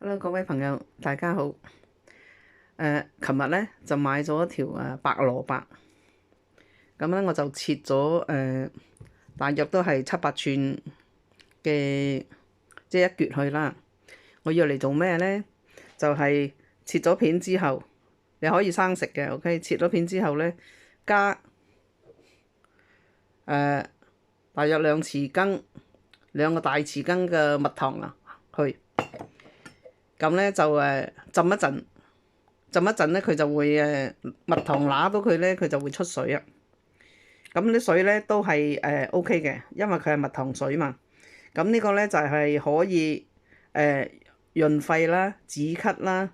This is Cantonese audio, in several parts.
Hello，各位朋友，大家好。琴日咧就買咗一條白蘿蔔，咁咧我就切咗大約都係7、8寸嘅，即係一橛去啦。我要嚟做咩咧？就係、切咗片之後，你可以生食嘅，OK？切咗片之後咧，加大約2個大匙羹嘅蜜糖啊，去咁咧就浸一陣。浸一陣咧，佢就會蜜糖揦到佢咧，佢就會出水啊。咁啲水咧都係OK 嘅，因為佢係蜜糖水嘛。咁呢個咧就係可以潤肺啦、止咳啦，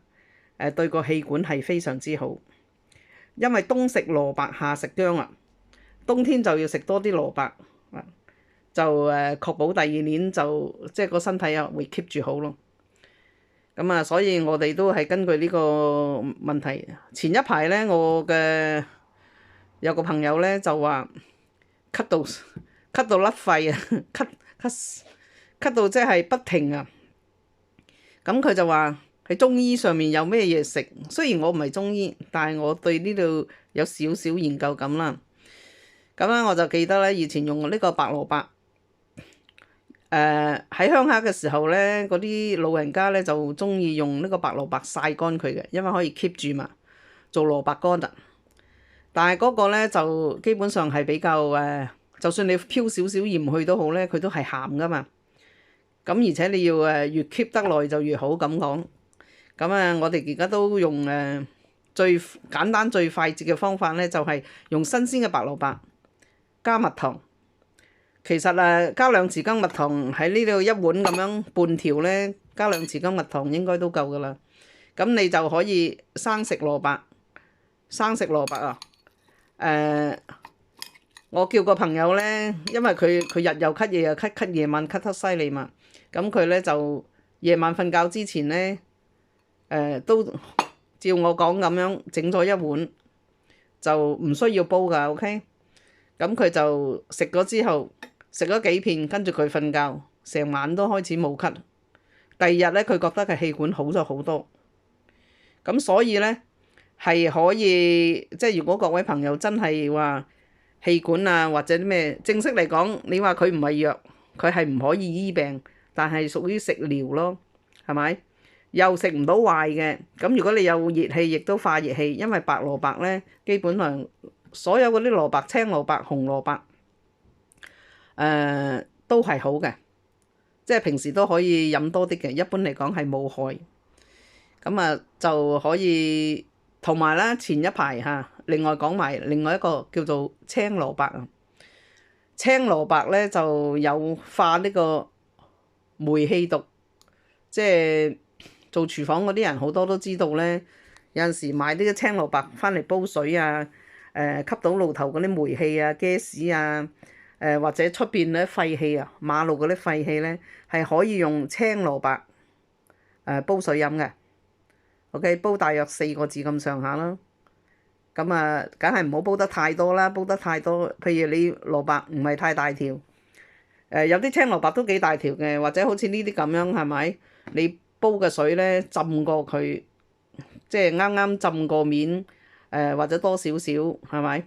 對個氣管係非常之好。因為冬食蘿蔔，夏食薑啊，冬天就要食多啲蘿蔔啊，就確保第二年就即係個身體啊會 keep 住好咯。咁啊，所以我哋都係根據呢個問題。前一排咧，我嘅有個朋友咧就話咳到甩肺啊，咳到即係不停啊。咁佢就話喺中醫上面有咩嘢食？雖然我唔係中醫，但係我對呢度有少少研究咁啦。咁咧我就記得咧，以前用呢個白蘿蔔。喺鄉下嘅時候咧，嗰啲老人家咧就中意用呢個白蘿蔔曬乾佢嘅，因為可以 keep 住嘛，做蘿蔔乾啊。但係嗰個咧就基本上係比較就算你漂少少鹽去都好咧，佢都係鹹噶嘛。咁而且你要越 keep 得耐就越好咁講。咁我哋而家都用最簡單最快捷嘅方法咧，就係用新鮮嘅白蘿蔔加蜜糖。其實加2匙羹蜜糖喺呢度一碗咁樣半條咧，加2匙羹蜜糖應該都夠噶啦。咁你就可以生食蘿蔔，啊！我叫個朋友咧，因為佢日又咳夜又咳，咳夜晚咳得犀利嘛。咁佢咧就夜晚瞓覺之前咧，都照我講咁樣整咗一碗，就唔需要煲噶，OK？咁佢就食咗之後。食咗幾片，跟住佢瞓覺，成晚都開始冇咳。第二日咧，佢覺得佢氣管好咗好多。咁所以咧係可以，即係如果各位朋友真係話氣管啊或者啲咩，正式嚟講，你話佢唔係藥，佢係唔可以醫病，但係屬於食療咯，係咪？又食唔到壞嘅。咁如果你有熱氣，亦都化熱氣，因為白蘿蔔咧，基本上所有嗰啲蘿蔔、青蘿蔔、紅蘿蔔。都係好嘅，即係平時都可以飲多啲嘅。一般嚟講係冇害，咁就可以。同埋啦，前一排另外講埋另外一個叫做青蘿蔔啊。青蘿蔔咧就有化呢個煤氣毒，即係做廚房嗰啲人好多都知道咧。有陣時買呢啲青蘿蔔翻嚟煲水啊，吸到路頭嗰啲煤氣啊、gas 啊。或者出邊咧廢氣啊，馬路嗰啲廢氣咧，係可以用青蘿蔔煲水飲嘅。OK，煲大約4個字咁上下啦。咁梗係唔好煲得太多啦，煲得太多，譬如你蘿蔔唔係太大條，有啲青蘿蔔都幾大條嘅，或者好似呢啲咁樣係咪？你煲嘅水咧浸過佢，即係啱啱浸過面，或者多少少係咪？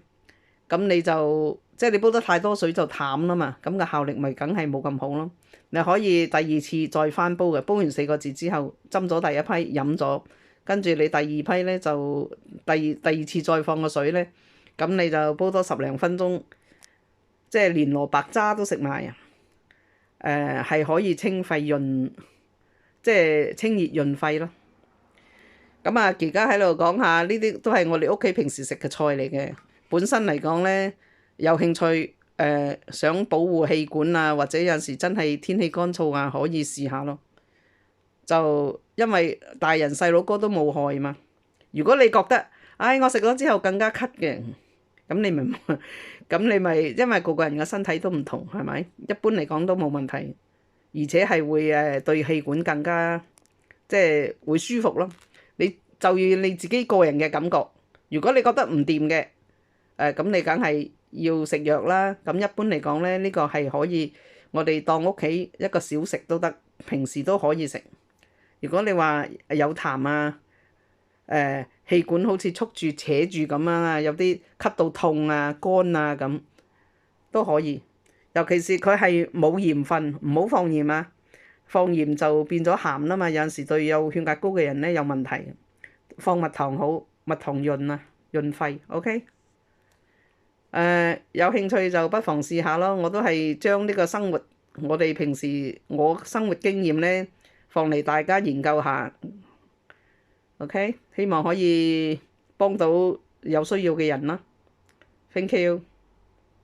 咁你就即係你煲得太多水就淡啦嘛，咁個效力咪梗係冇咁好咯。你可以第二次再翻煲嘅，煲完4個字之後斟咗第一批飲咗，跟住你第二批咧就第二次再放個水咧，咁你就煲多10零分鐘，即係連蘿蔔渣都食埋啊！係可以清肺潤，即係清熱潤肺咯。咁而家喺度講下呢啲都係我哋屋企平時食嘅菜嚟嘅。本身嚟講咧，有興趣想保護氣管啊，或者有陣時真係天氣乾燥啊，可以試下咯。就因為大人細佬哥都冇害嘛。如果你覺得，我食咗之後更加咳嘅，咁你咪因為個個人嘅身體都唔同，係咪？一般嚟講都冇問題，而且係會對氣管更加即係會舒服咯。你就要你自己個人嘅感覺。如果你覺得唔掂嘅，咁你梗係要食藥啦。咁一般嚟講咧，呢個係可以我哋當屋企一個小食都得，平時都可以食。如果你話有痰啊，氣管好似束住扯住咁樣啊，有啲咳到痛啊、乾啊咁都可以。尤其是佢係冇鹽分，唔好放鹽啊！放鹽就變咗鹹啦嘛，有陣時對有血壓高嘅人咧有問題。放蜜糖好，蜜糖潤啊，潤肺。OK，有興趣就不妨試下咯。我都係將呢個生活，我哋平時我生活經驗咧，放嚟大家研究下。OK，希望可以幫到有需要嘅人啦。Thank you。